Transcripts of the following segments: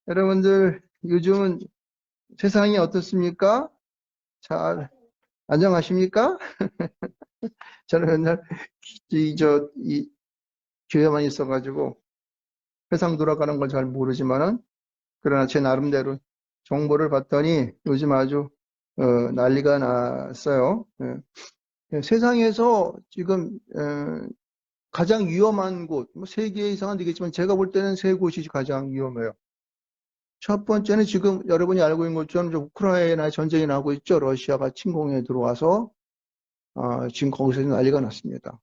여러분들 요즘은 세상이 어떻습니까? 잘 안녕하십니까? 저는 맨날 이 교회만 있어가지고 세상 돌아가는 걸 잘 모르지만은 그러나 제 나름대로 정보를 봤더니 요즘 아주 난리가 났어요. 세상에서 지금 가장 위험한 곳, 뭐 세 개 이상은 되겠지만 제가 볼 때는 세 곳이 가장 위험해요. 첫 번째는 지금 여러분이 알고 있는 것처럼 우크라이나 전쟁이 나고 있죠. 러시아가 침공에 들어와서 지금 거기서 난리가 났습니다.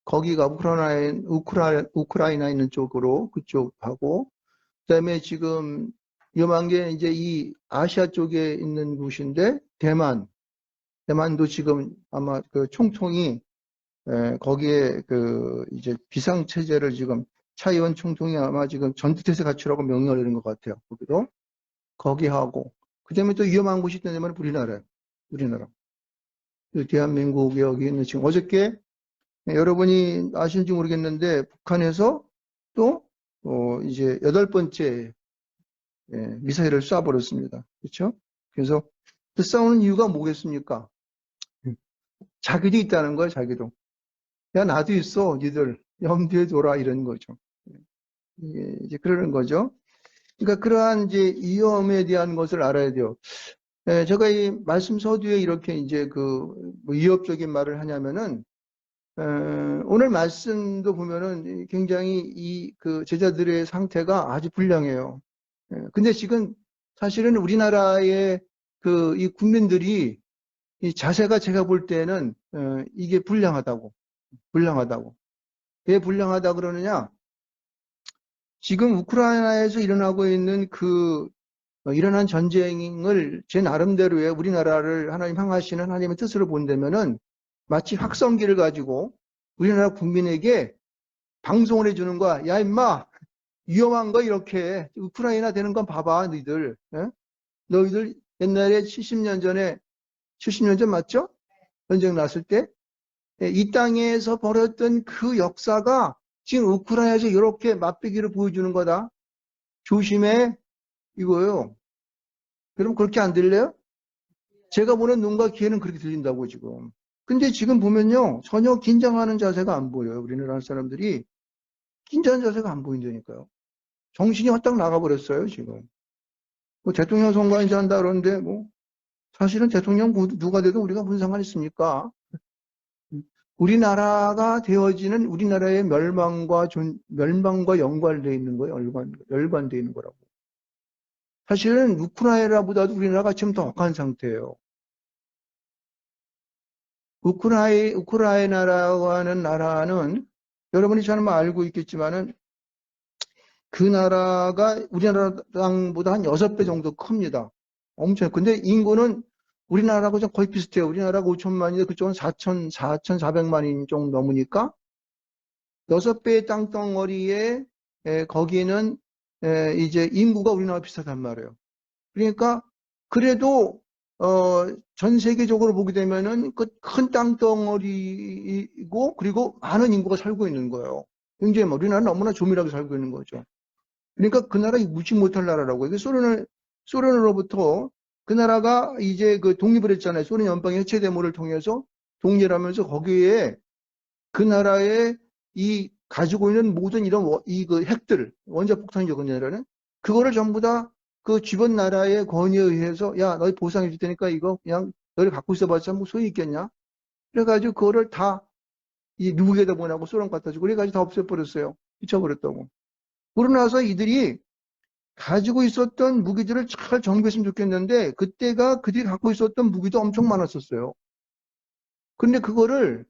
거기가 우크라이나 있는 쪽으로 그쪽하고 그다음에 지금 위험한 게 이제 이 아시아 쪽에 있는 곳인데 대만도 지금 아마 그 총통이 거기에 그 이제 비상 체제를 지금 차이원 총통이 아마 지금 전투태세 갖추라고 명령을 내린 것 같아요. 거기도. 거기하고 그다음에 또 위험한 곳이 있다면 우리나라예요. 우리나라. 그 대한민국 여기 있는 지금 어저께 여러분이 아시는지 모르겠는데 북한에서 또 이제 8번째 미사일을 쏴버렸습니다. 그렇죠? 그래서 그 싸우는 이유가 뭐겠습니까? 자기도 있다는 거예요. 자기도. 야 나도 있어. 니들 염두에 둬라 이런 거죠. 이제 그러는 거죠. 그러니까 그러한 이제 위험에 대한 것을 알아야 돼요. 제가 이 말씀 서두에 이렇게 이제 뭐 위협적인 말을 하냐면은, 오늘 말씀도 보면은 굉장히 그 제자들의 상태가 아주 불량해요. 근데 지금 사실은 우리나라의 이 국민들이 이 자세가 제가 볼 때는, 이게 불량하다고. 왜 불량하다 그러느냐? 지금 우크라이나에서 일어나고 있는 일어난 전쟁을 제 나름대로의 우리나라를 하나님 향하시는 하나님의 뜻으로 본다면은 마치 확성기를 가지고 우리나라 국민에게 방송을 해주는 거야. 야, 임마! 위험한 거 이렇게 우크라이나 되는 건 봐봐, 너희들. 너희들 옛날에 70년 전 맞죠? 전쟁 났을 때? 이 땅에서 벌었던 그 역사가 지금 우크라이나에서 이렇게 맛보기를 보여주는 거다. 조심해. 이거요. 그럼 그렇게 안 들려요? 제가 보는 눈과 귀에는 그렇게 들린다고 지금. 근데 지금 보면요. 전혀 긴장하는 자세가 안 보여요. 우리나라 사람들이. 긴장하는 자세가 안 보인다니까요. 정신이 확딱 나가버렸어요, 지금. 뭐 대통령 선거 이제 한다 그러는데 뭐 사실은 대통령 누가 돼도 우리가 무슨 상관 있습니까? 우리나라가 되어지는 우리나라의 멸망과 연관되어 있는 거예요. 연관되어 있는 거라고. 사실은 우크라이나보다도 우리나라가 지금 더 억한 상태예요. 우크라이나라고 하는 나라는 여러분이 잘 알고 있겠지만은 그 나라가 우리나라 땅보다 한 6배 정도 큽니다. 엄청. 근데 인구는 우리나라하고 거의 비슷해요. 우리나라가 5천만인데 그쪽은 4,400만인 정도 넘으니까 6배의 땅덩어리에 거기는 이제 인구가 우리나라 비슷하단 말이에요. 그러니까 그래도 전 세계적으로 보게 되면은 그 큰 땅덩어리이고 그리고 많은 인구가 살고 있는 거예요. 굉장히 우리나라는 너무나 조밀하게 살고 있는 거죠. 그러니까 그 나라 무시 못할 나라라고. 이게 소련으로부터 그 나라가 이제 그 독립을 했잖아요. 소련 연방의 해체 데모를 통해서 독립하면서 거기에 그 나라의 이 가지고 있는 모든 이런 그 핵들, 원자폭탄이죠, 그 나라는. 그거를 전부 다 그 주변 나라의 권위에 의해서 야, 너희 보상해 줄 테니까 이거 그냥 너희 갖고 있어봤자 뭐 소용이 있겠냐? 그래가지고 그거를 다 이 미국에다 보내고 소련 갖다 주고 그래가지고 다 없애버렸어요. 미쳐버렸다고. 그러고 나서 이들이 가지고 있었던 무기들을 잘 정비했으면 좋겠는데 그때가 그들이 갖고 있었던 무기도 엄청 많았었어요. 근데 그거를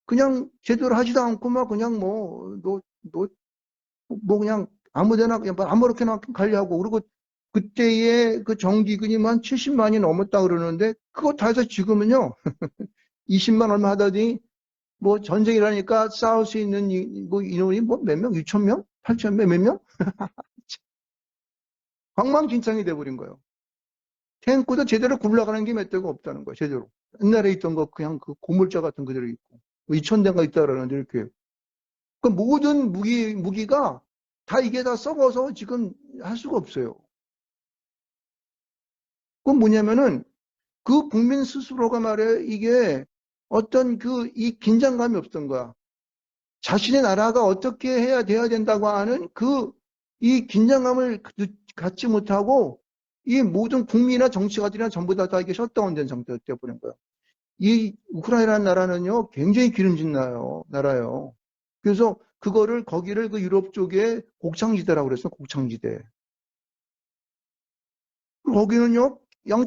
그냥 제대로 하지도 않고 막 그냥 그냥 아무데나 그냥 아무렇게나 관리하고 그리고 그때의 그 정기근이 한 70만이 넘었다 그러는데 그거 다 해서 지금은요 20만 얼마 하더니 뭐 전쟁이라니까 싸울 수 있는 뭐 인원이 뭐 몇 명? 6천 명? 8천 명? 몇 명? 황망진창이 돼버린 거예요. 탱크도 제대로 굴러가는 게 몇 대가 없다는 거예요. 제대로. 옛날에 있던 거 그냥 그 고물자 같은 그대로 있고 2천 대가 있다 그러는데 이렇게 그 모든 무기가 다 이게 다 썩어서 지금 할 수가 없어요. 그건 뭐냐면은 그 국민 스스로가 말해 이게 어떤 이 긴장감이 없던 거야. 자신의 나라가 어떻게 해야 돼야 된다고 하는 이 긴장감을 갖지 못하고 이 모든 국민이나 정치가들이나 전부 다 이게 셧다운된 상태가 되어버린 거야. 이 우크라이나라는 나라는요, 굉장히 기름진 나라예요. 그래서 거기를 그 유럽 쪽에 곡창지대라고 그랬어요. 곡창지대. 거기는요,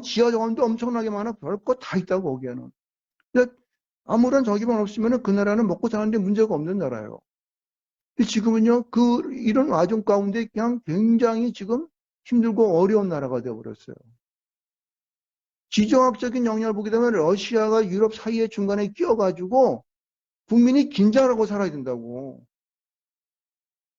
지하 정원도 엄청나게 많아. 별거 다 있다고, 거기에는. 근데 아무런 저기만 없으면 그 나라는 먹고 사는데 문제가 없는 나라예요. 지금은요, 이런 와중 가운데 그냥 굉장히 지금 힘들고 어려운 나라가 되어버렸어요. 지정학적인 영향을 보게 되면 러시아가 유럽 사이에 중간에 끼어가지고 국민이 긴장하고 살아야 된다고.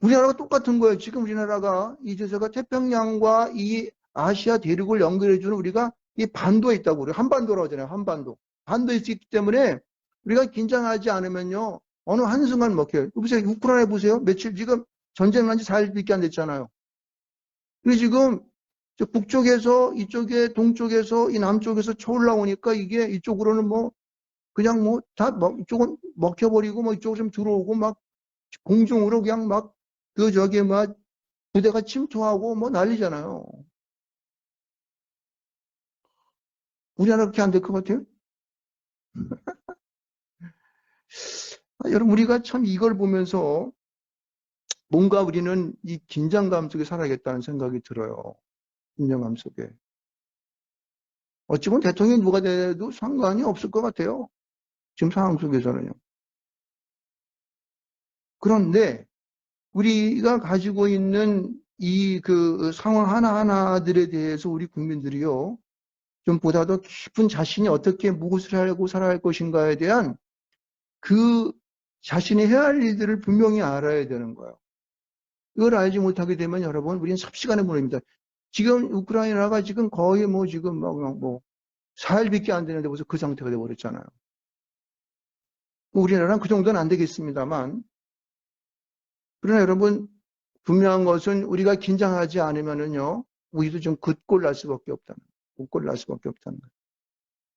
우리나라가 똑같은 거예요. 지금 우리나라가 제가 태평양과 이 아시아 대륙을 연결해주는 우리가 이 반도에 있다고 그래요. 한반도라고 하잖아요. 한반도. 반도에 있기 때문에 우리가 긴장하지 않으면요. 어느 한순간 먹혀요. 보세요. 우크라이나 보세요. 며칠 지금 전쟁 난 지 4일밖에 안 됐잖아요. 그리고 지금 북쪽에서 이쪽에 동쪽에서 이 남쪽에서 쳐 올라오니까 이게 이쪽으로는 그냥 다 이쪽은 먹혀버리고 이쪽으로 좀 들어오고 공중으로 그냥 부대가 침투하고 난리잖아요. 우리나라 그렇게 안 될 것 같아요? 여러분, 우리가 참 이걸 보면서 뭔가 우리는 이 긴장감 속에 살아야겠다는 생각이 들어요. 긴장감 속에. 어찌 보면 대통령이 누가 돼도 상관이 없을 것 같아요. 지금 상황 속에서는요. 그런데 우리가 가지고 있는 상황 하나하나들에 대해서 우리 국민들이요. 좀 보다 더 깊은 자신이 어떻게 무엇을 하고 살아야 할 것인가에 대한 자신이 해야 할 일들을 분명히 알아야 되는 거예요. 이걸 알지 못하게 되면 여러분, 우리는 삽시간에 무너집니다. 지금 우크라이나가 지금 거의 지금 4일밖에 안 되는데 벌써 그 상태가 돼버렸잖아요. 우리나라는 그 정도는 안 되겠습니다만, 그러나 여러분, 분명한 것은 우리가 긴장하지 않으면은요, 우리도 좀 굳골 날 수밖에 없다는 거예요. 굳골 날 수밖에 없다는 거예요.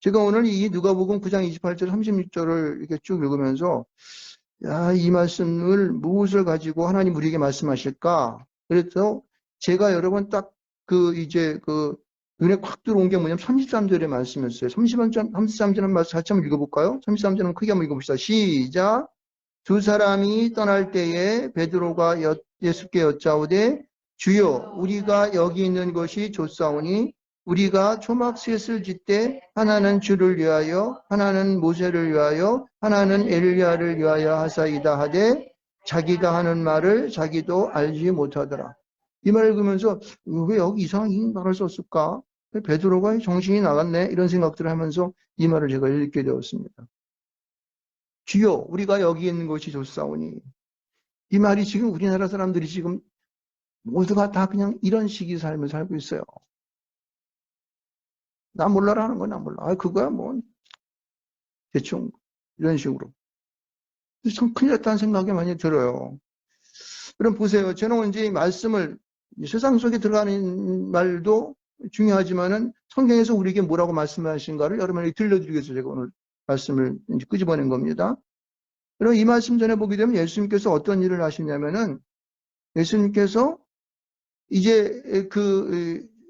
제가 오늘 이 누가복음 9장 28절 36절을 이렇게 쭉 읽으면서 이 말씀을 무엇을 가지고 하나님 우리에게 말씀하실까? 그래서 제가 여러분 딱 눈에 콱 들어온 게 뭐냐면 33절의 말씀이었어요. 33절은 말씀 같이 한번 읽어볼까요? 33절은 크게 한번 읽어봅시다. 시작! 두 사람이 떠날 때에 베드로가 예수께 여짜오되 주여 우리가 여기 있는 것이 좋사오니 우리가 초막셋을 짓되 하나는 주를 위하여 하나는 모세를 위하여 하나는 엘리야를 위하여 하사이다 하되 자기가 하는 말을 자기도 알지 못하더라. 이 말을 읽으면서 왜 여기 이상한 말을 썼을까? 베드로가 정신이 나갔네 이런 생각들을 하면서 이 말을 제가 읽게 되었습니다. 주여 우리가 여기 있는 것이 좋사오니 이 말이 지금 우리나라 사람들이 지금 모두가 다 그냥 이런 식의 삶을 살고 있어요. 나 몰라라는 건 나 몰라. 그거야 대충 이런 식으로. 참 큰일 났다는 생각이 많이 들어요. 그럼 보세요. 저는 이제 이 말씀을 세상 속에 들어가는 말도 중요하지만은 성경에서 우리에게 뭐라고 말씀하신가를 여러분에게 들려드리기 위해서 제가 오늘 말씀을 이제 끄집어낸 겁니다. 그럼 이 말씀 전에 보게 되면 예수님께서 어떤 일을 하시냐면은 예수님께서 이제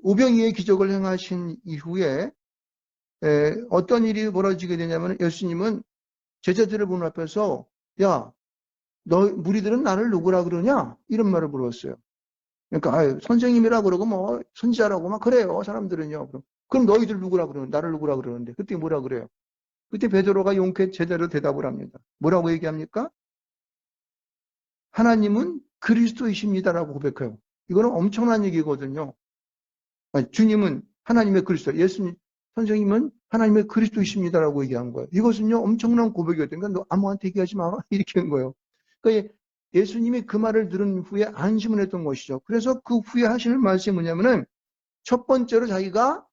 오병이의 기적을 행하신 이후에 어떤 일이 벌어지게 되냐면 예수님은 제자들을 보는 앞에서 야, 무리들은 나를 누구라 그러냐? 이런 말을 물었어요. 그러니까 선생님이라 그러고 선지자라고 막 그래요. 사람들은요. 그럼 너희들 누구라 그러는 나를 누구라 그러는데 그때 뭐라 그래요? 그때 베드로가 용케 제대로 대답을 합니다. 뭐라고 얘기합니까? 하나님은 그리스도이십니다라고 고백해요. 이거는 엄청난 얘기거든요. 주님은 하나님의 그리스도, 선생님은 하나님의 그리스도이십니다라고 얘기한 거예요. 이것은요, 엄청난 고백이었던 거예요. 너 아무한테 얘기하지 마. 이렇게 한 거예요. 그러니까 예수님이 그 말을 들은 후에 안심을 했던 것이죠. 그래서 그 후에 하시는 말씀이 뭐냐면은 첫 번째로 자기가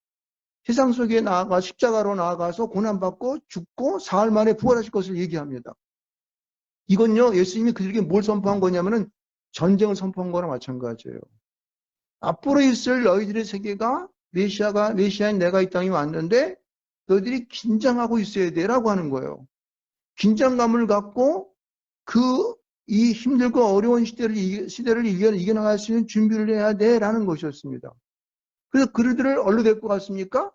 세상 속에 나아가 십자가로 나아가서 고난받고 죽고 사흘 만에 부활하실 것을 얘기합니다. 이건요, 예수님이 그들에게 뭘 선포한 거냐면은 전쟁을 선포한 거나 마찬가지예요. 앞으로 있을 너희들의 세계가 메시아인 내가 이 땅에 왔는데 너희들이 긴장하고 있어야 돼라고 하는 거예요. 긴장감을 갖고 이 힘들고 어려운 시대를 이겨나갈 수 있는 준비를 해야 돼라는 것이었습니다. 그래서 그들을 어디로 데리고 갔습니까?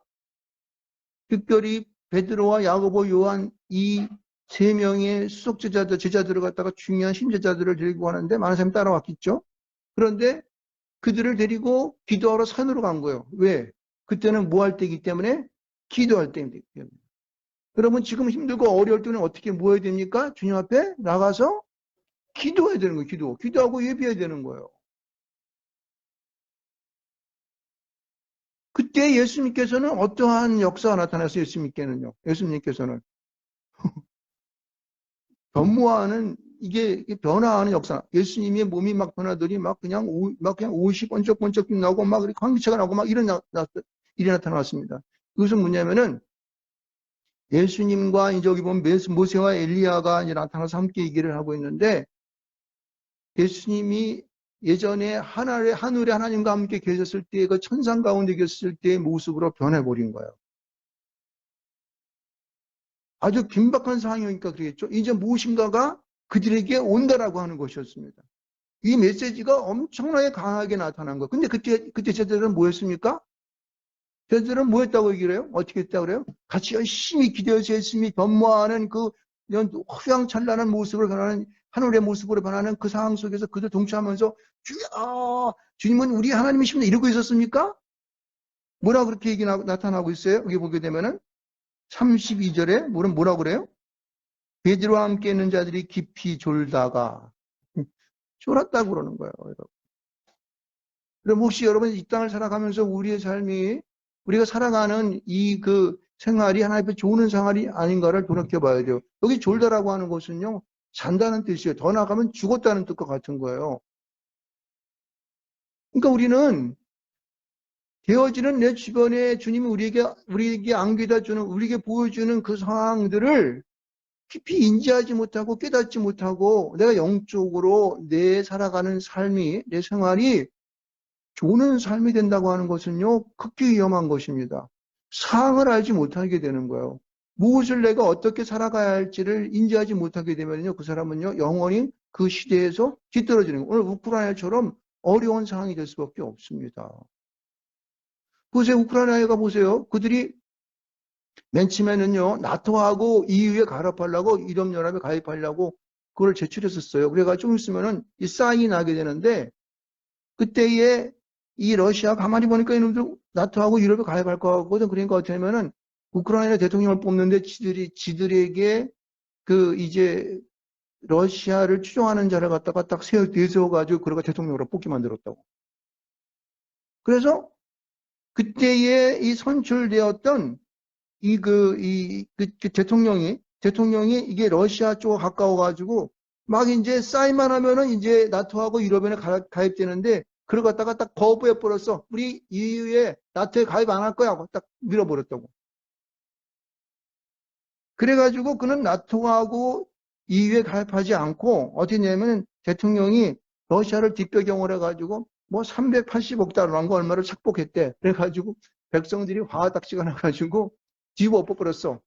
특별히 베드로와 야고보, 요한 이 세 명의 수석 제자들을 갖다가 중요한 신제자들을 데리고 가는데 많은 사람이 따라왔겠죠. 그런데 그들을 데리고 기도하러 산으로 간 거예요. 왜? 그때는 뭐 할 때이기 때문에? 기도할 때이기 때문에. 여러분 지금 힘들고 어려울 때는 어떻게 뭐 해야 됩니까? 주님 앞에 나가서 기도해야 되는 거예요. 기도하고 예배해야 되는 거예요. 그때 예수님께서는 어떠한 역사가 나타났어요? 예수님께서는 변모하는 이게 변화하는 역사. 예수님의 몸이 막 변화들이 막 그냥 옷이 번쩍번쩍 나고 막 광기체가 나고 막 일이 나타났습니다. 그것은 뭐냐면은 예수님과 이제 여기 보면 모세와 엘리야가 이제 나타나서 함께 얘기를 하고 있는데 예수님이 예전에 하늘에 하나님과 함께 계셨을 때 그 천상 가운데 계셨을 때의 모습으로 변해버린 거예요. 아주 긴박한 상황이니까 그러겠죠. 이제 무엇인가가 그들에게 온다라고 하는 것이었습니다. 이 메시지가 엄청나게 강하게 나타난 거예요. 근데 그때 제자들은 뭐였습니까? 제자들은 뭐 했다고 얘기를 해요? 어떻게 했다고 그래요? 같이 열심히 기도해서 열심히 변모하는 그 휘황찬란한 모습을 변하는 하늘의 모습으로 변하는 그 상황 속에서 그들 동참하면서 주님은 우리 하나님이십니다. 이러고 있었습니까? 뭐라 그렇게 나타나고 있어요? 여기 보게 되면은 32절에 뭐라고 그래요? 베드로와 함께 있는 자들이 깊이 졸다가 졸았다고 그러는 거예요. 여러분. 그럼 혹시 여러분 이 땅을 살아가면서 우리의 삶이 우리가 살아가는 이 생활이 하나님 앞에 좋은 생활이 아닌가를 돌이켜 봐야 돼요. 여기 졸다라고 하는 것은요. 잔다는 뜻이에요. 더 나가면 죽었다는 뜻과 같은 거예요. 그러니까 우리는 되어지는 내 주변에 주님이 우리에게 안겨다 주는, 우리에게 보여주는 그 상황들을 깊이 인지하지 못하고 깨닫지 못하고 내가 영적으로 내 살아가는 삶이, 내 생활이 좋은 삶이 된다고 하는 것은요, 극히 위험한 것입니다. 상을 알지 못하게 되는 거예요. 무엇을 내가 어떻게 살아가야 할지를 인지하지 못하게 되면요, 그 사람은요, 영원히 그 시대에서 뒤떨어지는 거예요. 오늘 우크라이나처럼 어려운 상황이 될 수밖에 없습니다. 보세요, 우크라이나가 보세요. 그들이 맨 처음에는요, 나토하고 EU에 가입하려고, 유럽연합에 가입하려고 그걸 제출했었어요. 그래가지고 좀 있으면은 이 사인이 나게 되는데, 그때에 이 러시아 가만히 보니까 이놈들 나토하고 유럽에 가입할 것 같거든. 그러니까 어떻게 하면은 우크라이나 대통령을 뽑는데 지들에게 이제 러시아를 추종하는 자를 갖다가 딱 내세워가지고 그러가 대통령으로 뽑게 만들었다고. 그래서 그때에 이 선출되었던 대통령이 이게 러시아 쪽과 가까워가지고 막 이제 사인만 하면은 이제 나토하고 유럽연에 가입되는데 그걸 갖다가 딱 거부해 버렸어. 우리 EU에 나토에 가입 안 할 거야 하고 딱 밀어버렸다고. 그래가지고 그는 나토하고 EU에 가입하지 않고 어떻게 했냐면 대통령이 러시아를 뒷배경으로 해가지고 뭐 380억 달러란 거 얼마를 착복했대. 그래가지고 백성들이 화딱지가 나가지고 뒤집어 엎어버렸어.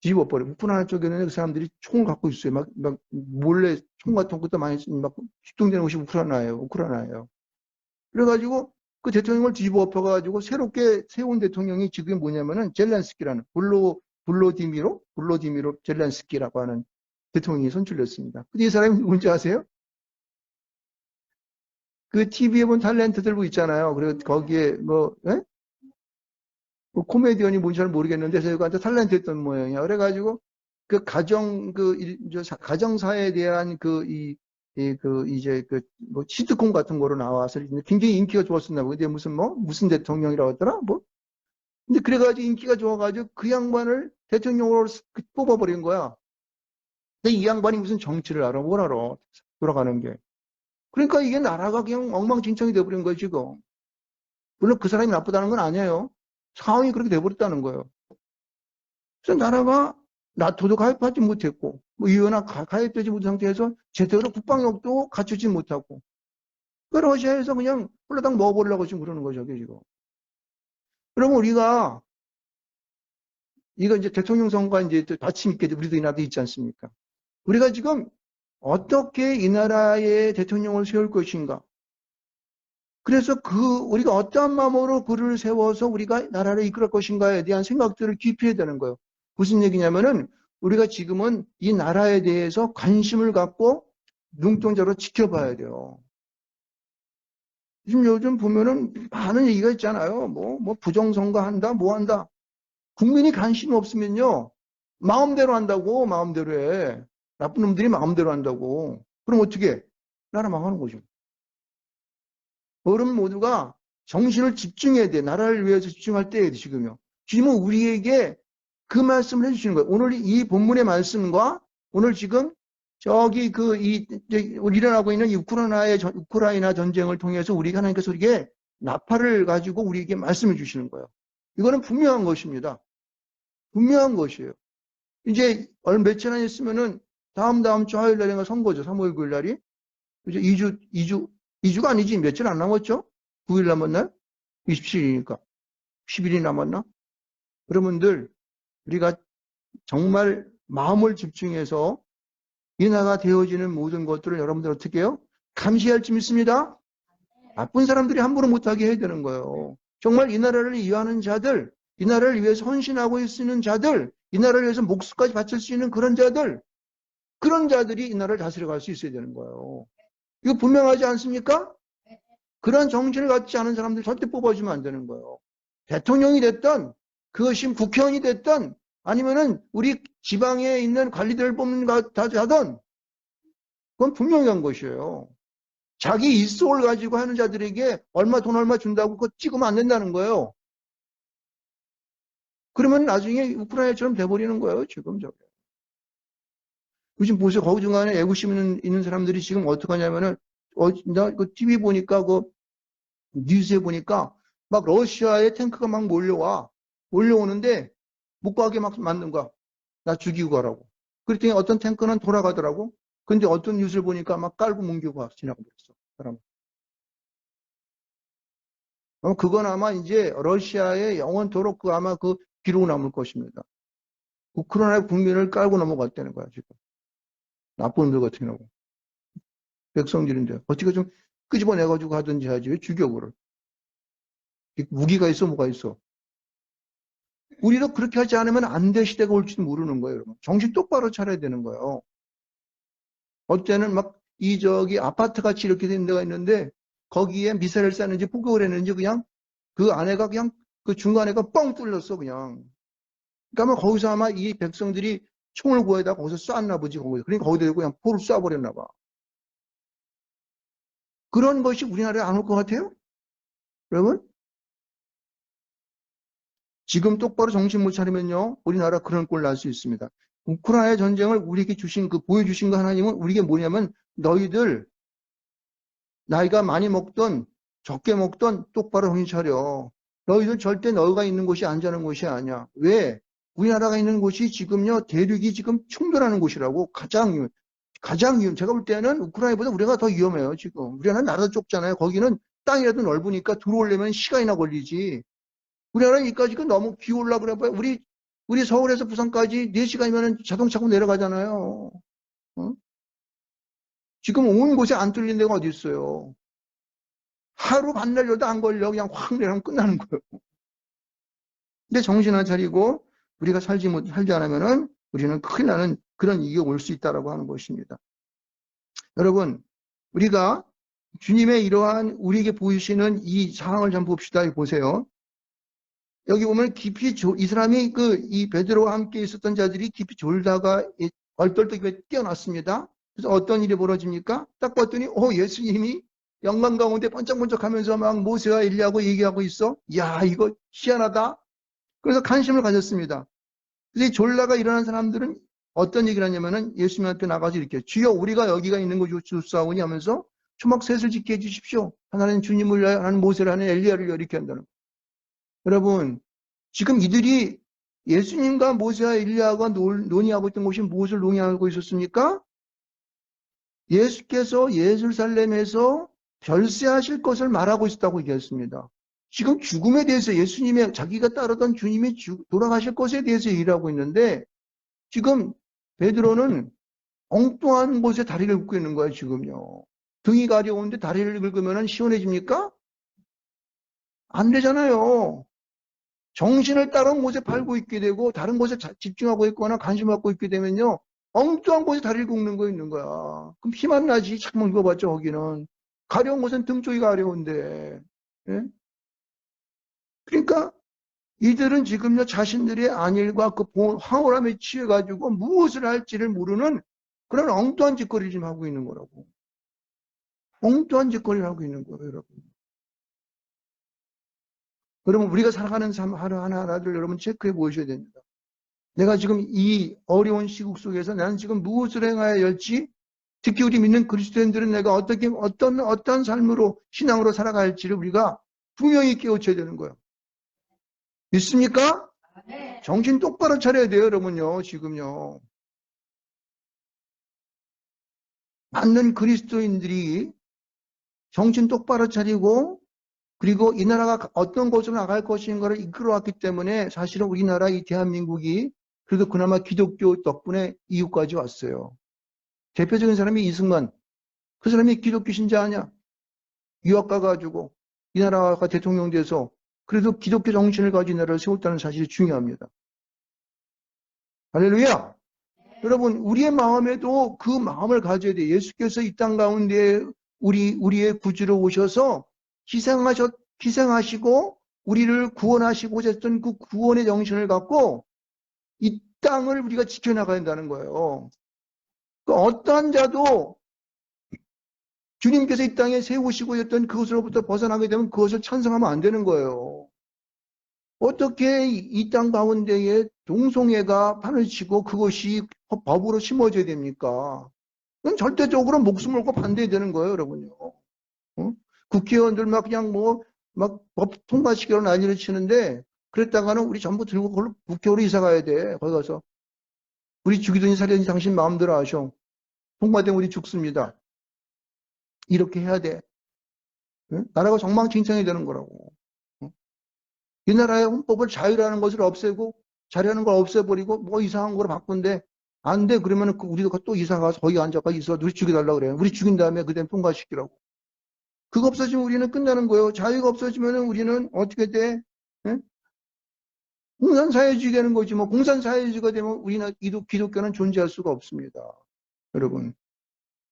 뒤집어버려. 우크라이나 쪽에는 그 사람들이 총을 갖고 있어요. 막 몰래 총 같은 것도 많이 막 집중되는 곳이 우크라이나예요. 그래가지고 그 대통령을 뒤집어 엎어가지고 새롭게 세운 대통령이 지금 뭐냐면은 젤렌스키라는 블로디미로 젤렌스키라고 하는 대통령이 선출됐습니다. 근데 이 사람이 누군지 아세요? 그 TV에 본 탤런트들 뭐 있잖아요. 그리고 거기에 뭐 코미디언이 뭔지 잘 모르겠는데 저희한테 탤런트였던 모양이야. 그래가지고 가정사에 대한 뭐 시트콤 같은 거로 나와서 굉장히 인기가 좋았었나 보고. 근데 무슨 대통령이라고 하더라? 뭐? 근데 그래가지고 인기가 좋아가지고 그 양반을 대통령으로 뽑아버린 거야. 근데 이 양반이 무슨 정치를 알아? 뭘 알아? 돌아가는 게. 그러니까 이게 나라가 그냥 엉망진창이 돼버린 거예요, 지금. 물론 그 사람이 나쁘다는 건 아니에요. 상황이 그렇게 돼버렸다는 거예요. 그래서 나라가 나토도 가입하지 못했고 뭐 의회나 가입되지 못한 상태에서 제대로 국방력도 갖추지 못하고 그 러시아에서 그냥 홀라당 먹어보려고 지금 그러는 거죠, 지금. 그러면 우리가 이거 이제 대통령 선거가 이제 아침 있게 우리도 이 나라도 있지 않습니까? 우리가 지금 어떻게 이 나라의 대통령을 세울 것인가? 그래서 우리가 어떠한 마음으로 그를 세워서 우리가 나라를 이끌 것인가에 대한 생각들을 깊이 해야 되는 거예요. 무슨 얘기냐면은 우리가 지금은 이 나라에 대해서 관심을 갖고 눈동자로 지켜봐야 돼요. 지금 요즘 보면은 많은 얘기가 있잖아요. 뭐 부정선거 한다, 뭐 한다. 국민이 관심이 없으면요. 마음대로 한다고, 마음대로 해. 나쁜 놈들이 마음대로 한다고. 그럼 어떻게 해? 나라 망하는 거죠. 어른 모두가 정신을 집중해야 돼. 나라를 위해서 집중할 때에 지금요. 주님은 우리에게 그 말씀을 해주시는 거예요. 오늘 이 본문의 말씀과 오늘 지금 저기 일어나고 있는 이 우크라이나 전쟁을 통해서 우리가 하나님께서 우리에게 나팔을 가지고 우리에게 말씀해 주시는 거예요. 이거는 분명한 것입니다. 분명한 것이에요. 이제 며칠 안 있으면은 다음 주 화요일 날인가 선거죠. 3월 9일 날이. 이제 2주가 아니지. 며칠 안 남았죠? 9일 남았나요? 27일이니까. 10일이 남았나? 여러분들, 우리가 정말 마음을 집중해서 이 나라가 되어지는 모든 것들을 여러분들 어떻게 해요? 감시할 줄 믿습니다. 나쁜 사람들이 함부로 못하게 해야 되는 거예요. 정말 이 나라를 이해하는 자들, 이 나라를 위해서 헌신하고 있는 자들, 이 나라를 위해서 목숨까지 바칠 수 있는 그런 자들, 그런 자들이 이 나라를 다스려갈 수 있어야 되는 거예요. 이거 분명하지 않습니까? 그런 정신을 갖지 않은 사람들 절대 뽑아주면 안 되는 거예요. 대통령이 됐든, 그것이 국회의원이 됐든, 아니면은 우리 지방에 있는 관리들을 뽑는 자든, 그건 분명한 것이에요. 자기 일속을 가지고 하는 자들에게 돈 얼마 준다고 그거 찍으면 안 된다는 거예요. 그러면 나중에 우크라이나처럼 돼버리는 거예요, 지금 저게. 요즘 보세요. 거기 중간에 애국심 있는 사람들이 지금 어떻게 하냐면은, 나 그 TV 보니까, 뉴스에 보니까, 막 러시아의 탱크가 막 몰려오는데, 못 가게 막 만든 거야. 나 죽이고 가라고. 그랬더니 어떤 탱크는 돌아가더라고. 근데 어떤 뉴스를 보니까 막 깔고 뭉개고 지나가 버렸어. 사람. 그건 아마 이제 러시아의 영원토록 아마 기록 남을 것입니다. 우크라이나 국민을 깔고 넘어갔다는 거야, 지금. 나쁜 놈들 같은 경우. 백성들인데. 어떻게 좀 끄집어내가지고 하든지 하지. 왜 죽여, 그를. 무기가 있어, 뭐가 있어. 우리도 그렇게 하지 않으면 안 될 시대가 올지도 모르는 거예요, 여러분. 정신 똑바로 차려야 되는 거예요. 어때는 아파트 같이 이렇게 된 데가 있는데, 거기에 미사일을 쐈는지 폭격을 했는지 그냥 그 안에가 그냥 그 중간에가 뻥 뚫렸어, 그냥. 그러니까 거기서 아마 이 백성들이 총을 구해다 거기서 쐈나 보지, 거기서. 그러니까 거기다 대고 그냥 포를 쏴버렸나 봐. 그런 것이 우리나라에 안 올 것 같아요? 여러분? 지금 똑바로 정신 못 차리면요, 우리나라 그런 꼴 날 수 있습니다. 우크라이나 전쟁을 우리에게 보여주신 거 하나님은 우리에게 뭐냐면, 너희들, 나이가 많이 먹던, 적게 먹던 똑바로 정신 차려. 너희들 절대 너희가 있는 곳이 안전한 곳이 아니야. 왜? 우리나라가 있는 곳이 지금요, 대륙이 지금 충돌하는 곳이라고 가장 제가 볼 때는 우크라이나보다 우리가 더 위험해요, 지금. 우리나라는 나라도 좁잖아요. 거기는 땅이라도 넓으니까 들어오려면 시간이나 걸리지. 우리나라는 여기까지 너무 기울라 그래 봐요. 우리 서울에서 부산까지 4시간이면 자동차고 내려가잖아요. 어? 지금 온 곳에 안 뚫린 데가 어디 있어요. 하루 반날려도 안 걸려. 그냥 확 내려가면 끝나는 거예요. 근데 정신 안 차리고 우리가 살지 않으면은 우리는 큰일 나는 그런 일이 올 수 있다라고 하는 것입니다. 여러분, 우리가 주님의 이러한 우리에게 보이시는 이 상황을 좀 봅시다. 보세요. 여기 보면 깊이 이 사람이 이 베드로와 함께 있었던 자들이 깊이 졸다가 얼떨떨 뛰어났습니다. 그래서 어떤 일이 벌어집니까? 딱 봤더니 예수님이 영광 가운데 번쩍번쩍하면서 막 모세와 엘리야하고 얘기하고 있어. 야, 이거 희한하다. 그래서 관심을 가졌습니다. 그래서 이 졸다가 일어난 사람들은 어떤 얘기를 하냐면은 예수님한테 나가서 이렇게, 주여 우리가 여기가 있는 곳이 좋사오니 하면서 초막셋을 짓게 해주십시오. 하나는 주님을 위하여, 하나는 모세를, 하나는 엘리야를 이렇게 한다는 거예요. 여러분, 지금 이들이 예수님과 모세와 엘리야가 논의하고 있던 것이 무엇을 논의하고 있었습니까? 예수께서 예루살렘에서 별세하실 것을 말하고 있었다고 얘기했습니다. 지금 죽음에 대해서 예수님의 자기가 따르던 주님이 돌아가실 것에 대해서 얘기를 하고 있는데 지금 베드로는 엉뚱한 곳에 다리를 긁고 있는 거예요, 지금요. 등이 가려운데 다리를 긁으면 시원해집니까? 안 되잖아요. 정신을 다른 곳에 팔고 있게 되고 다른 곳에 집중하고 있거나 관심 갖고 있게 되면요. 엉뚱한 곳에 다리를 긁는 거 있는 거야. 그럼 힘 안 나지. 잠깐 읽어봤죠, 거기는. 가려운 곳은 등 쪽이 가려운데. 예? 그러니까 이들은 지금요 자신들의 안일과 그 황홀함에 취해가지고 무엇을 할지를 모르는 그런 엉뚱한 짓거리를 지금 하고 있는 거라고. 엉뚱한 짓거리를 하고 있는 거예요, 여러분. 여러분, 우리가 살아가는 삶 하나하나를 여러분 체크해 보셔야 됩니다. 내가 지금 이 어려운 시국 속에서 나는 지금 무엇을 행해야 할지, 특히 우리 믿는 그리스도인들은 내가 어떤 삶으로, 신앙으로 살아가야 할지를 우리가 분명히 깨우쳐야 되는 거예요. 믿습니까? 정신 똑바로 차려야 돼요, 여러분요, 지금요. 맞는 그리스도인들이 정신 똑바로 차리고 그리고 이 나라가 어떤 곳으로 나갈 것인가를 이끌어왔기 때문에 사실은 우리나라 이 대한민국이 그래도 그나마 기독교 덕분에 이웃까지 왔어요. 대표적인 사람이 이승만. 그 사람이 기독교 신자 아니야? 유학 가가지고 이 나라가 대통령 돼서 그래도 기독교 정신을 가진 나라를 세웠다는 사실이 중요합니다. 할렐루야! 여러분, 우리의 마음에도 그 마음을 가져야 돼요. 예수께서 이 땅 가운데 우리의 구주로 오셔서 희생하시고 우리를 구원하시고자 했던 그 구원의 정신을 갖고 이 땅을 우리가 지켜나가야 한다는 거예요. 그 어떠한 자도 주님께서 이 땅에 세우시고 했던 그것으로부터 벗어나게 되면 그것을 찬성하면 안 되는 거예요. 어떻게 이 땅 가운데에 동성애가 판을 치고 그것이 법으로 심어져야 됩니까? 그건 절대적으로 목숨을 걸고 반대해야 되는 거예요, 여러분요. 어? 국회의원들 막 그냥 막 법 통과시키려 난리를 치는데 그랬다가는 우리 전부 들고 그걸로 국회의원으로 이사 가야 돼. 거기 가서. 우리 죽이든지 살리든지 당신 마음대로 하셔. 통과되면 우리 죽습니다. 이렇게 해야 돼. 나라가 엉망진창이 되는 거라고. 이 나라의 헌법을 자유라는 것을 없애고 자유라는 걸 없애버리고 뭐 이상한 거로 바꾼데 안 돼. 그러면 우리도 또 이사 가서 거기 앉아가 있어. 우리 죽여달라고 그래요. 우리 죽인 다음에 그다음 통과시키라고. 그거 없어지면 우리는 끝나는 거예요. 자유가 없어지면 우리는 어떻게 돼? 예? 공산사회주의 되는 거지. 뭐 공산사회주의가 되면 우리는 기독교는 존재할 수가 없습니다. 여러분.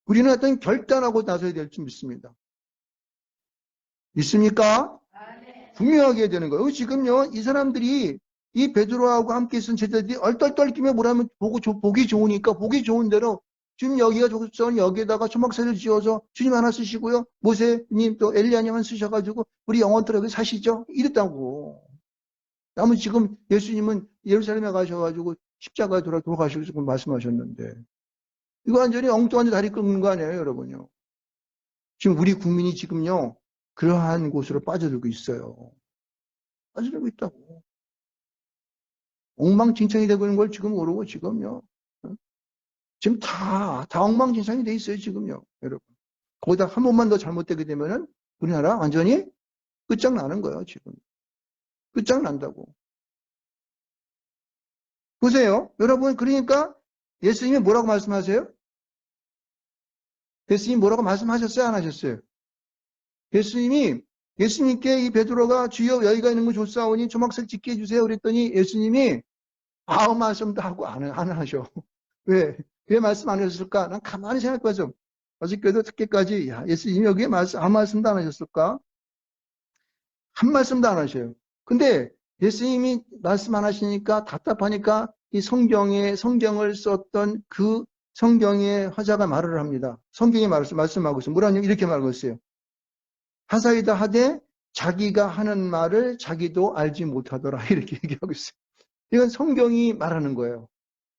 우리는 어떤 결단하고 나서야 될 줄 믿습니다. 믿습니까? 분명하게 해야 되는 거예요. 지금요, 이 사람들이 이 베드로하고 함께 있은 제자들이 얼떨떨 끼며 뭐라면 보기 좋으니까 보기 좋은 대로 주님 여기가 좋겠어. 여기에다가 초막새를 지어서 주님 하나 쓰시고요. 모세님 또 엘리야님 하나 쓰셔가지고 우리 영원토록 여기 사시죠. 이랬다고. 다음은 지금 예수님은 예루살렘에 가셔가지고 십자가에 돌아가시고 말씀하셨는데 이거 완전히 엉뚱한 데 다리 끊는 거 아니에요, 여러분요. 지금 우리 국민이 지금요 그러한 곳으로 빠져들고 있어요. 빠져들고 있다고. 엉망진창이 되고 있는 걸 지금 모르고 지금요. 지금 다 엉망진창이 돼 있어요, 지금요, 여러분. 거기다 한 번만 더 잘못되게 되면은 우리나라 완전히 끝장나는 거예요, 지금. 끝장난다고. 보세요. 여러분, 그러니까 예수님이 뭐라고 말씀하세요? 예수님이 뭐라고 말씀하셨어요? 안 하셨어요? 예수님께 이 베드로가 주여 여기가 있는 거 좋사오니 초막색 짓게 해주세요. 그랬더니 예수님이 아무 말씀도 하고 안 하셔. 왜 말씀 안 하셨을까? 난 가만히 생각해서 어저께도 특히까지 예수님이 여기에 아무 말씀도 안 하셨을까? 한 말씀도 안 하셔요. 근데 예수님이 말씀 안 하시니까 답답하니까 이 성경을 썼던 그 성경의 화자가 말을 합니다. 성경이 말씀하고 있어요. 뭐라냐면 이렇게 말하고 있어요. 하사이다 하되 자기가 하는 말을 자기도 알지 못하더라. 이렇게 얘기하고 있어요. 이건 성경이 말하는 거예요.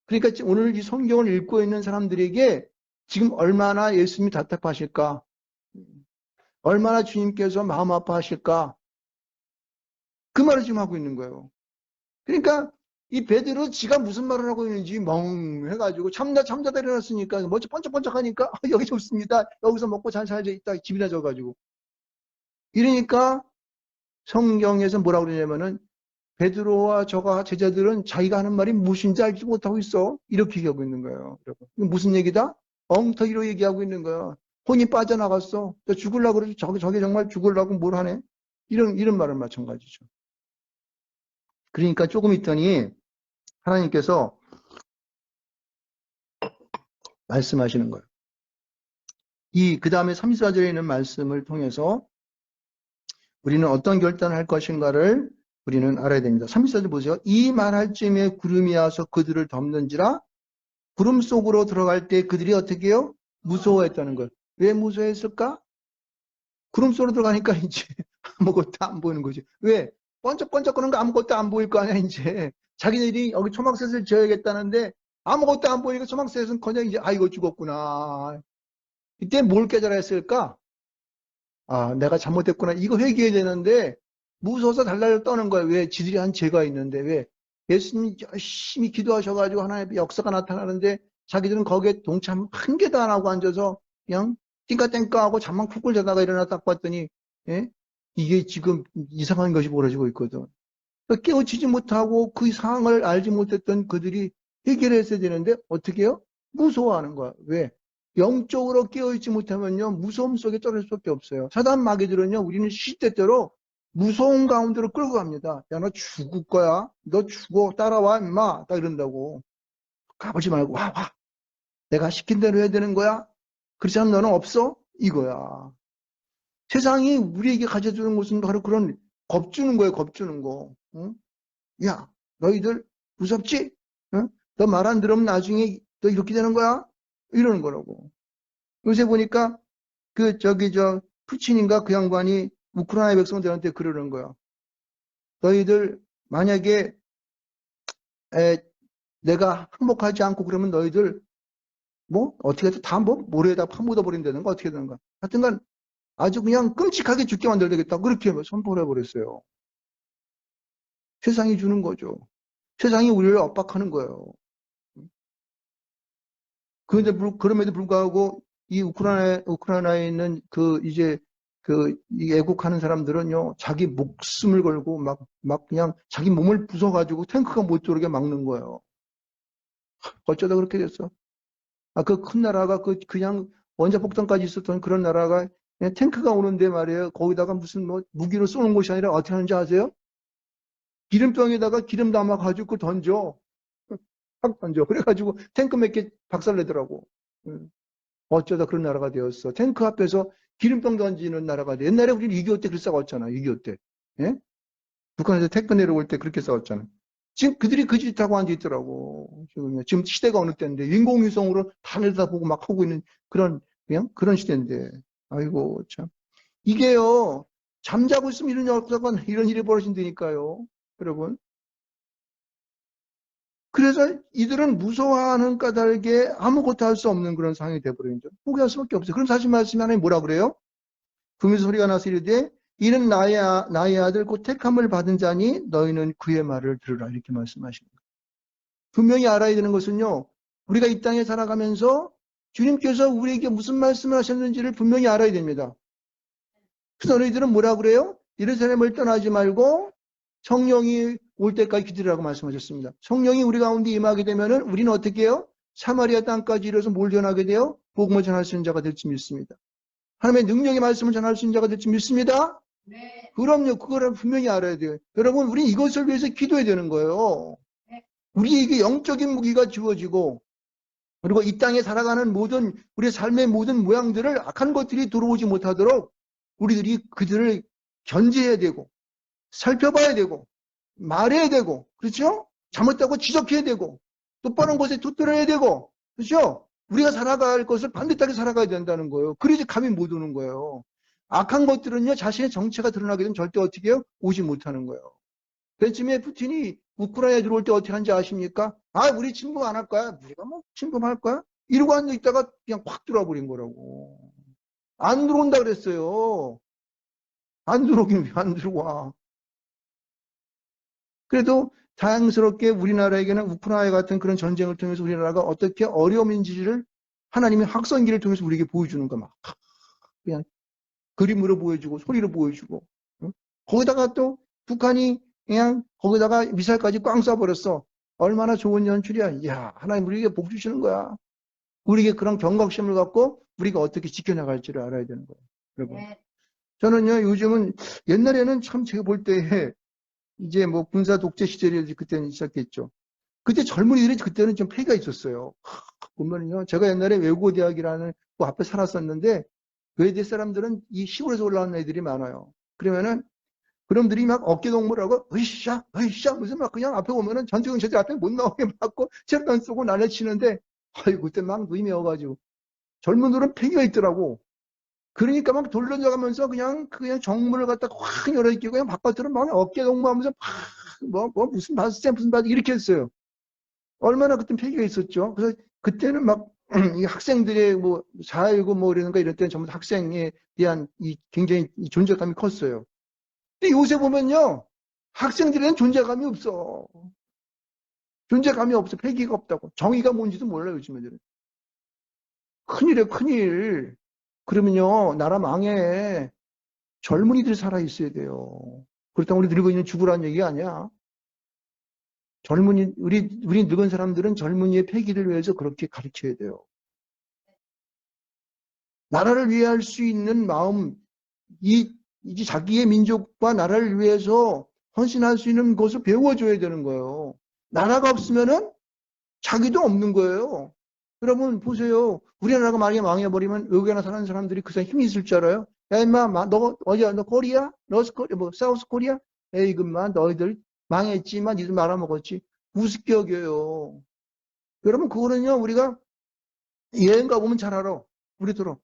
그러니까 오늘 이 성경을 읽고 있는 사람들에게 지금 얼마나 예수님이 답답하실까? 얼마나 주님께서 마음 아파하실까? 그 말을 지금 하고 있는 거예요. 그러니까 이 베드로 지가 무슨 말을 하고 있는지 멍해가지고 잠자다 일어났으니까 먼저 번쩍번쩍하니까 여기 좋습니다. 여기서 먹고 잘 살자 있다 집이나 져가지고 이러니까 성경에서 뭐라고 그러냐면은 베드로와 저가 제자들은 자기가 하는 말이 무엇인지 알지 못하고 있어. 이렇게 얘기하고 있는 거예요. 여러분. 이거 무슨 얘기다? 엉터리로 얘기하고 있는 거야. 혼이 빠져나갔어. 저 죽으려고 그러지. 저게 정말 죽으려고 뭘 하네? 이런 말은 마찬가지죠. 그러니까 조금 있더니 하나님께서 말씀하시는 거예요. 그 다음에 34절에 있는 말씀을 통해서 우리는 어떤 결단을 할 것인가를 우리는 알아야 됩니다. 34절 보세요. 이 말할 쯤에 구름이 와서 그들을 덮는지라 구름 속으로 들어갈 때 그들이 어떻게 해요? 무서워했다는 거예요. 왜 무서워했을까? 구름 속으로 들어가니까 이제 아무것도 안 보이는 거지. 왜? 번쩍번쩍거리는 거 아무것도 안 보일 거 아니야, 이제. 자기들이 여기 초막셋을 지어야겠다는데 아무것도 안 보이니까 초막셋은 그냥 이제 아이고 죽었구나. 이때 뭘 깨달아 했을까? 아, 내가 잘못했구나. 이거 회개해야 되는데 무서워서 달달달 떠는 거야. 왜? 지들이 한 죄가 있는데. 왜? 예수님이 열심히 기도하셔가지고 하나님의 역사가 나타나는데 자기들은 거기에 동참 한 개도 안 하고 앉아서 그냥 띵까띵까하고 잠만 푹 자다가 일어나 딱 봤더니 예? 이게 지금 이상한 것이 벌어지고 있거든. 그러니까 깨우치지 못하고 그 상황을 알지 못했던 그들이 해결했어야 되는데 어떻게 해요? 무서워하는 거야. 왜? 영적으로 깨어있지 못하면요 무서움 속에 떨어질 수밖에 없어요. 사단 마귀들은요 우리는 시대대로 무서운 가운데로 끌고 갑니다. 야 너 죽을 거야. 너 죽어. 따라와 임마. 딱 이런다고. 가보지 말고 와. 내가 시킨 대로 해야 되는 거야. 그렇지 않으면 너는 없어? 이거야. 세상이 우리에게 가져주는 것은 바로 그런 겁주는 거예요. 겁주는 거. 응? 야 너희들 무섭지? 응? 너 말 안 들으면 나중에 너 이렇게 되는 거야? 이러는 거라고. 요새 보니까 푸친인가 그 양반이 우크라이나 백성들한테 그러는 거야. 너희들 만약에 내가 항복하지 않고 그러면 너희들 뭐 어떻게 해서 다 뭐 모래에다 파묻어 버린다는 거 어떻게 되는 거야. 하여튼간 아주 그냥 끔찍하게 죽게 만들어야 되겠다. 그렇게 선포를 해버렸어요. 세상이 주는 거죠. 세상이 우리를 압박하는 거예요. 그런데 그럼에도 불구하고 이 우크라이나에 있는 이 애국하는 사람들은요, 자기 목숨을 걸고 막 그냥 자기 몸을 부숴가지고 탱크가 못 들어오게 막는 거예요. 어쩌다 그렇게 됐어. 아, 그 큰 나라가 그냥 원자폭탄까지 있었던 그런 나라가 그냥 탱크가 오는데 말이에요. 거기다가 무슨 뭐 무기로 쏘는 것이 아니라 어떻게 하는지 아세요? 기름병에다가 기름 담아가지고 던져. 확 던져. 그래가지고 탱크 몇 개 박살내더라고. 어쩌다 그런 나라가 되었어. 탱크 앞에서 기름병 던지는 나라가 돼. 옛날에 우리는 6.25 때 그렇게 싸웠잖아. 6.25 때. 예? 북한에서 탱크 내려올 때 그렇게 싸웠잖아. 지금 그들이 그 짓 하고 앉아 있더라고. 지금 시대가 어느 때인데 인공위성으로 다 내다보고 막 하고 있는 그냥 그런 시대인데. 아이고 참. 이게요. 잠자고 있으면 이런 역사가 이런 일이 벌어진다니까요. 여러분. 그래서 이들은 무서워하는 까닭에 아무것도 할 수 없는 그런 상황이 돼버리는 거죠. 포기할 수밖에 없어요. 그럼 사실 말씀이 하나님 뭐라 그래요? 분명히 소리가 나서 이르되 이는 나의 아들 곧 택함을 받은 자니 너희는 그의 말을 들으라 이렇게 말씀하십니다. 분명히 알아야 되는 것은요. 우리가 이 땅에 살아가면서 주님께서 우리에게 무슨 말씀을 하셨는지를 분명히 알아야 됩니다. 그래서 너희들은 뭐라 그래요? 예루살렘을 떠나지 말고 성령이 올 때까지 기다리라고 말씀하셨습니다. 성령이 우리 가운데 임하게 되면은 우리는 어떻게 해요? 사마리아 땅까지 이뤄서 뭘 전하게 돼요? 복음을 전할 수 있는 자가 될 줄 믿습니다. 하나님의 능력의 말씀을 전할 수 있는 자가 될 줄 믿습니다. 네. 그럼요. 그거를 분명히 알아야 돼요. 여러분, 우리 이것을 위해서 기도해야 되는 거예요. 네. 우리에게 영적인 무기가 주어지고 그리고 이 땅에 살아가는 우리 삶의 모든 모양들을 악한 것들이 들어오지 못하도록 우리들이 그들을 견제해야 되고 살펴봐야 되고 말해야 되고 그렇죠? 잘못하고 지적해야 되고 똑바른 곳에 뚜드려야 되고 그렇죠? 우리가 살아갈 것을 반듯하게 살아가야 된다는 거예요. 그래야지 감이 못 오는 거예요. 악한 것들은요 자신의 정체가 드러나게 되면 절대 어떻게 해요? 오지 못하는 거예요. 그쯤에 푸틴이 우크라이나에 들어올 때 어떻게 하는지 아십니까? 아 우리 침범 안 할 거야. 우리가 뭐 침범할 거야? 이러고 앉아 있다가 그냥 확 들어와 버린 거라고. 안 들어온다 그랬어요. 안 들어오긴 왜 안 들어와. 그래도 다행스럽게 우리나라에게는 우크라이나 같은 그런 전쟁을 통해서 우리나라가 어떻게 어려움인지를 하나님의 확성기를 통해서 우리에게 보여주는 거 막. 그냥 그림으로 보여주고 소리로 보여주고. 응? 거기다가 또 북한이 그냥 거기다가 미사일까지 꽝 쏴버렸어. 얼마나 좋은 연출이야. 이야, 하나님 우리에게 복 주시는 거야. 우리에게 그런 경각심을 갖고 우리가 어떻게 지켜나갈지를 알아야 되는 거예요. 여러분. 네. 저는요, 요즘은 옛날에는 참 제가 볼 때 이제 뭐 군사 독재 시절이 그때는 시작했죠. 그때 젊은이들이 그때는 좀 폐가 있었어요. 보면요, 제가 옛날에 외고대학이라는 그 앞에 살았었는데 외대 사람들은 이 시골에서 올라온 애들이 많아요. 그러면은 그놈들이 막 어깨 동무라고 으쌰 으쌰 무슨 막 그냥 앞에 오면은 전투경찰들 앞에 못 나오게 막고 체력단 쏘고 난리치는데 아이고 그때 막 눈이 매워가지고 젊은들은 폐기가 있더라고. 그러니까 막 돌려가면서 그냥 정문을 갖다 확 열어있고 그냥 바깥으로 막 어깨 동무하면서 뭐 무슨 바스세 무슨 바스 이렇게 했어요. 얼마나 그때 폐기가 있었죠. 그래서 그때는 막 이 학생들의 뭐 4.19 뭐 이러는 거 이럴 때는 전부 학생에 대한 이 굉장히 이 존재감이 컸어요. 근데 요새 보면요. 학생들에는 존재감이 없어. 존재감이 없어. 패기가 없다고. 정의가 뭔지도 몰라요, 요즘 애들은. 큰일이에요, 큰일. 그러면요, 나라 망해. 젊은이들이 살아있어야 돼요. 그렇다고 우리 늙은이는 죽으라는 얘기가 아니야. 우리 늙은 사람들은 젊은이의 패기를 위해서 그렇게 가르쳐야 돼요. 나라를 위해 할 수 있는 마음, 이제 자기의 민족과 나라를 위해서 헌신할 수 있는 것을 배워줘야 되는 거예요. 나라가 없으면은 자기도 없는 거예요. 여러분 보세요. 우리나라가 만약에 망해버리면 외국에 사는 사람들이 그 사람 힘이 있을 줄 알아요? 야 임마 너 어디야? 너 코리아? 뭐 사우스 코리아? 에이 그만 너희들 망했지만 니들 말아먹었지. 우습게 여겨요. 여러분 그거는요 우리가 여행 가보면 잘 알아. 우리들은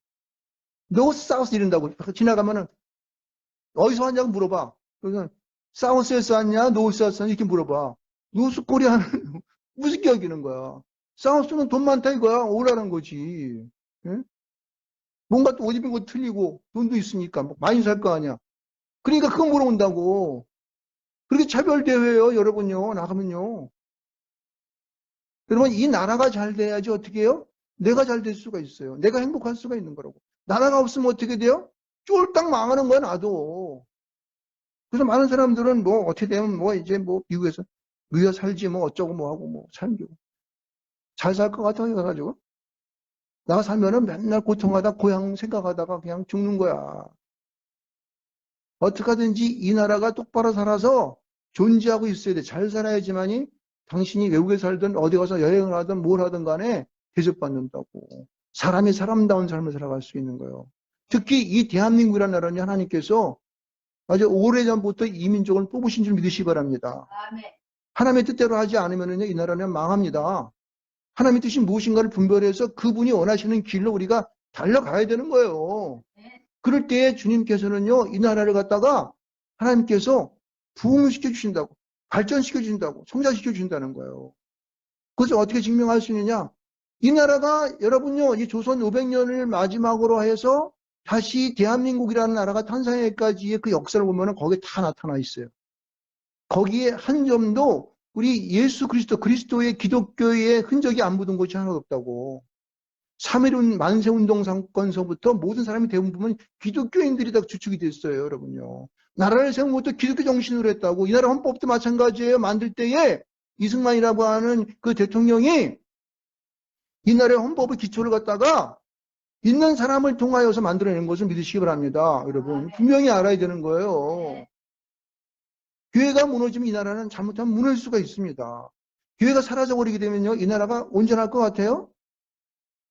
노스 사우스 이런다고 지나가면은 어디서 왔냐고 물어봐. 그러면 사우스에서 왔냐 노스에서 왔냐 이렇게 물어봐. 노스 코리아는 우습게 여기는 거야. 사우스는 돈 많다 이거야. 오라는 거지. 예? 뭔가 또 옷 입은 거 틀리고 돈도 있으니까 뭐 많이 살 거 아니야. 그러니까 그거 물어본다고. 그렇게 차별대회예요 여러분요. 나가면요. 여러분 이 나라가 잘 돼야지 어떻게 해요? 내가 잘 될 수가 있어요. 내가 행복할 수가 있는 거라고. 나라가 없으면 어떻게 돼요? 쫄딱 망하는 거야 나도. 그래서 많은 사람들은 뭐 어떻게 되면 뭐 이제 뭐 미국에서 누워 살지 뭐 어쩌고 뭐 하고 뭐 살고 잘 살 것 같아 해가지고 나 살면은 맨날 고통하다 고향 생각하다가 그냥 죽는 거야. 어떻게 하든지 이 나라가 똑바로 살아서 존재하고 있어야 돼. 잘 살아야지만이 당신이 외국에 살든 어디 가서 여행을 하든 뭘 하든 간에 대접받는다고. 사람이 사람다운 삶을 살아갈 수 있는 거예요. 특히 이 대한민국이라는 나라는 하나님께서 아주 오래전부터 이 민족을 뽑으신 줄 믿으시기 바랍니다. 하나님의 뜻대로 하지 않으면 이 나라는 망합니다. 하나님의 뜻이 무엇인가를 분별해서 그분이 원하시는 길로 우리가 달려가야 되는 거예요. 그럴 때 주님께서는요, 이 나라를 갖다가 하나님께서 부흥시켜 주신다고, 발전시켜 주신다고, 성장시켜 주신다는 거예요. 그것을 어떻게 증명할 수 있느냐? 이 나라가 여러분요, 이 조선 500년을 마지막으로 해서 다시 대한민국이라는 나라가 탄생하기까지의 그 역사를 보면 거기에 다 나타나 있어요. 거기에 한 점도 우리 예수 그리스도의 기독교의 흔적이 안 묻은 곳이 하나도 없다고. 3.1 만세운동 사건서부터 모든 사람이 대부분 보면 기독교인들이 다 주축이 됐어요, 여러분요. 나라를 세운 것도 기독교 정신으로 했다고. 이 나라 헌법도 마찬가지예요. 만들 때에 이승만이라고 하는 그 대통령이 이 나라의 헌법의 기초를 갖다가 있는 사람을 통하여서 만들어낸 것을 믿으시기 바랍니다. 여러분. 분명히 알아야 되는 거예요. 교회가 무너지면 이 나라는 잘못하면 무너질 수가 있습니다. 교회가 사라져버리게 되면요, 이 나라가 온전할 것 같아요?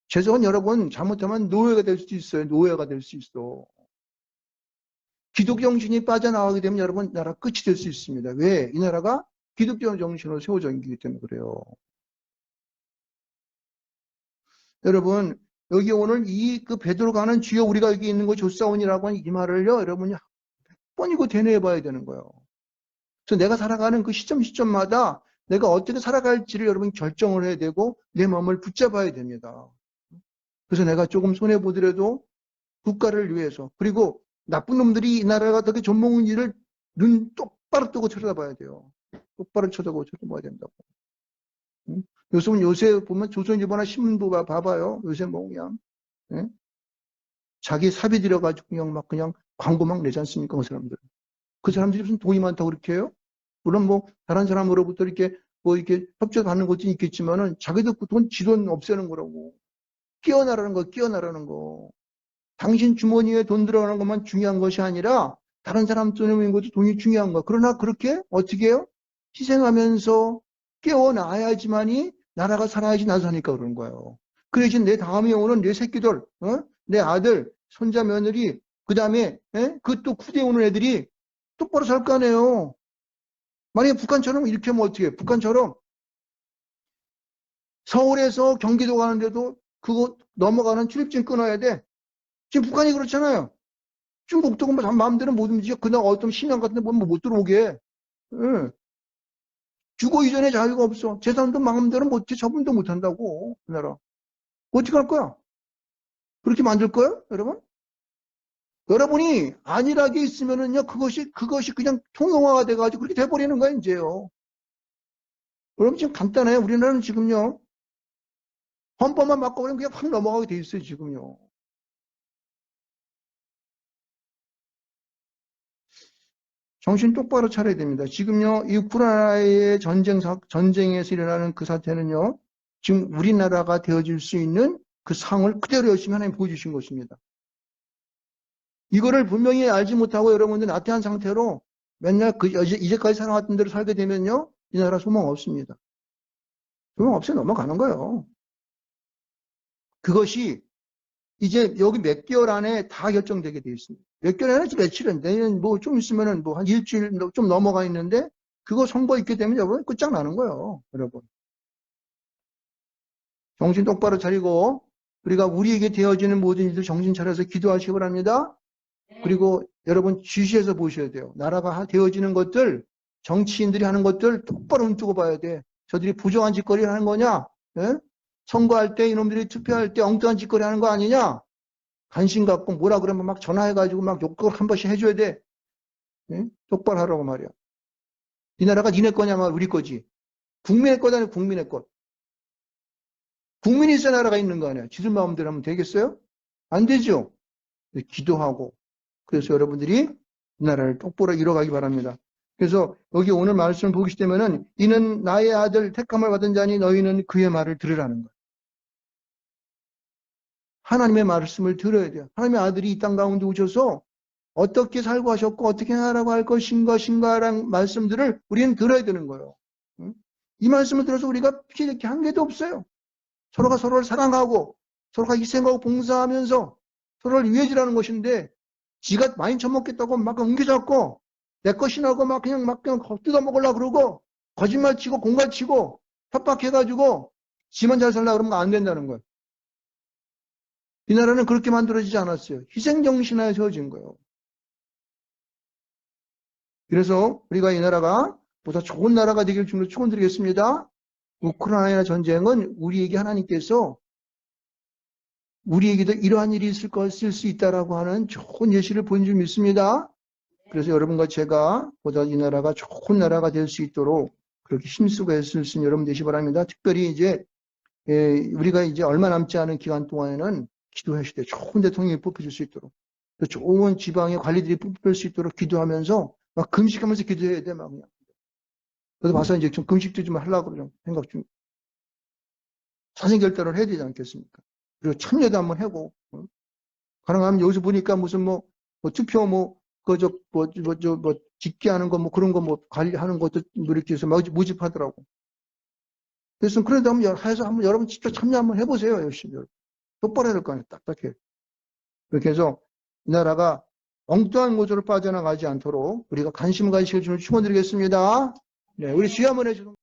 죄송한 여러분, 잘못하면 노예가 될 수도 있어요. 노예가 될 수 있어. 기독교 정신이 빠져나가게 되면 여러분, 나라 끝이 될 수 있습니다. 왜? 이 나라가 기독교 정신으로 세워져 있기 때문에 그래요. 여러분, 여기 오늘 그 베드로가 하는 주여 우리가 여기 있는 거 조사원이라고 하는 이 말을요, 여러분이 몇 번이고 되뇌어 봐야 되는 거예요. 그래서 내가 살아가는 그 시점마다 내가 어떻게 살아갈지를 여러분 결정을 해야 되고 내 마음을 붙잡아야 됩니다. 그래서 내가 조금 손해보더라도 국가를 위해서 그리고 나쁜 놈들이 이 나라가 어떻게 존먹는 일을 눈 똑바로 뜨고 쳐다봐야 돼요. 똑바로 쳐다보고 쳐다봐야 된다고. 응? 요새 보면 조선일보나 신문도 봐봐요. 요새 뭐 그냥 예? 자기 사비 들여가지고 그냥 광고 막 내지 않습니까? 그 사람들. 그 사람들이 무슨 돈이 많다고 그렇게 해요? 물론 뭐 다른 사람으로부터 이렇게 뭐 이렇게 협조 받는 것도 있겠지만은 자기도 그 지돈 없애는 거라고. 끼어나라는 거, 끼어나라는 거. 당신 주머니에 돈 들어가는 것만 중요한 것이 아니라 다른 사람 돈에 있는 것도 돈이 중요한 거야. 그러나 그렇게 어떻게 해요? 희생하면서 깨어나야지만이 나라가 살아야지 나도 사니까 그러는 거예요. 그래야지 내 다음에 오는 내 새끼들, 내 아들, 손자, 며느리, 그 다음에 그 또 후대에 오는 애들이 똑바로 살 거 아니에요. 만약에 북한처럼 이렇게 하면 어떻게 해요? 북한처럼 서울에서 경기도 가는데도 그거 넘어가는 출입증 끊어야 돼. 지금 북한이 그렇잖아요. 중국도 뭐 마음대로 못 움직여. 그날 어떤 심양 같은 데 보면 못 들어오게. 예. 주거 이전에 자유가 없어. 재산도 마음대로 못해. 처분도 못 한다고. 그 나라. 어떻게 할 거야? 그렇게 만들 거야? 여러분? 여러분이 안일하게 있으면은요, 그것이 그냥 통용화가 돼가지고 그렇게 돼버리는 거야, 이제요. 여러분 지금 간단해요. 우리나라는 지금요, 헌법만 바꿔버리면 그냥 확 넘어가게 돼 있어요, 지금요. 정신 똑바로 차려야 됩니다. 지금요, 이 우크라이나의 전쟁에서 일어나는 그 사태는요, 지금 우리나라가 되어질 수 있는 그 상을 그대로 열심히 하나님 보여주신 것입니다. 이거를 분명히 알지 못하고 여러분들 나태한 상태로 맨날 이제까지 살아왔던 대로 살게 되면요, 이 나라 소망 없습니다. 소망 없이 넘어가는 거예요. 그것이 이제 여기 몇 개월 안에 다 결정되게 되어 있습니다. 몇 개월 안에 며칠은 내년 뭐 좀 있으면은 뭐 한 일주일 좀 넘어가 있는데 그거 선거 있게 되면 여러분 끝장나는 거예요. 여러분. 정신 똑바로 차리고 우리가 우리에게 되어지는 모든 일들 정신 차려서 기도하시기 바랍니다. 그리고 여러분 주시해서 보셔야 돼요. 나라가 되어지는 것들 정치인들이 하는 것들 똑바로 눈뜨고 봐야 돼. 저들이 부정한 짓거리를 하는 거냐? 예? 선거할 때 이놈들이 투표할 때 엉뚱한 짓거리 하는 거 아니냐? 관심 갖고 뭐라 그러면 막 전화해가지고 막 욕을 한 번씩 해줘야 돼. 예? 똑바로 하라고 말이야. 이 나라가 니네 거냐, 말 우리 거지. 국민의 거다, 아니라 국민의 것. 국민이 있어야 나라가 있는 거 아니야. 지들 마음대로 하면 되겠어요? 안 되죠. 기도하고. 그래서 여러분들이 이 나라를 똑바로 이뤄가기 바랍니다. 그래서 여기 오늘 말씀을 보시게 되면은 이는 나의 아들 택함을 받은 자니 너희는 그의 말을 들으라는 거예요. 하나님의 말씀을 들어야 돼요. 하나님의 아들이 이 땅 가운데 오셔서 어떻게 살고 하셨고 어떻게 하라고 할 것인가라는 말씀들을 우리는 들어야 되는 거예요. 이 말씀을 들어서 우리가 피해낼 게 한 개도 없어요. 서로가 서로를 사랑하고 서로가 희생하고 봉사하면서 서로를 위해주라는 것인데 지가 많이 처먹겠다고 막 옮겨잡고 내 것이라고 막 그냥 뜯어먹으려고 그러고 거짓말 치고 공갈 치고 협박해가지고 지만 잘 살려고 그러면 안 된다는 거예요. 이 나라는 그렇게 만들어지지 않았어요. 희생정신하에 세워진 거예요. 그래서 우리가 이 나라가 보다 좋은 나라가 되길 주님으로 축원드리겠습니다. 우크라이나 전쟁은 우리에게 하나님께서 우리에게도 이러한 일이 있을 수 있다라고 하는 좋은 예시를 보인 줄 믿습니다. 그래서 여러분과 제가 보다 이 나라가 좋은 나라가 될 수 있도록 그렇게 힘쓰고 애쓸 수 있는 여러분 되시기 바랍니다. 특별히 이제 우리가 이제 얼마 남지 않은 기간 동안에는 기도하실 때 좋은 대통령이 뽑혀질 수 있도록 좋은 지방의 관리들이 뽑힐 수 있도록 기도하면서 막 금식하면서 기도해야 돼, 막 그냥. 그래서 봐서 이제 좀 금식도 좀 하려고 좀 생각 중. 사생결단을 해야 되지 않겠습니까? 그리고 참여도 한번 하고, 가능하면 여기서 보니까 무슨 뭐 투표 집계하는 거 그런 거 관리하는 것도 이렇게 해서 막 모집하더라고. 그래서 그래도 한번 여러분 직접 참여 한번 해보세요, 열심히. 똑바로 해야 될 거 아니에요, 딱딱해. 그렇게 해서 이 나라가 엉뚱한 곳으로 빠져나가지 않도록 우리가 관심 가지실 줄 축원드리겠습니다. 네, 우리 주여 한번 해주세요.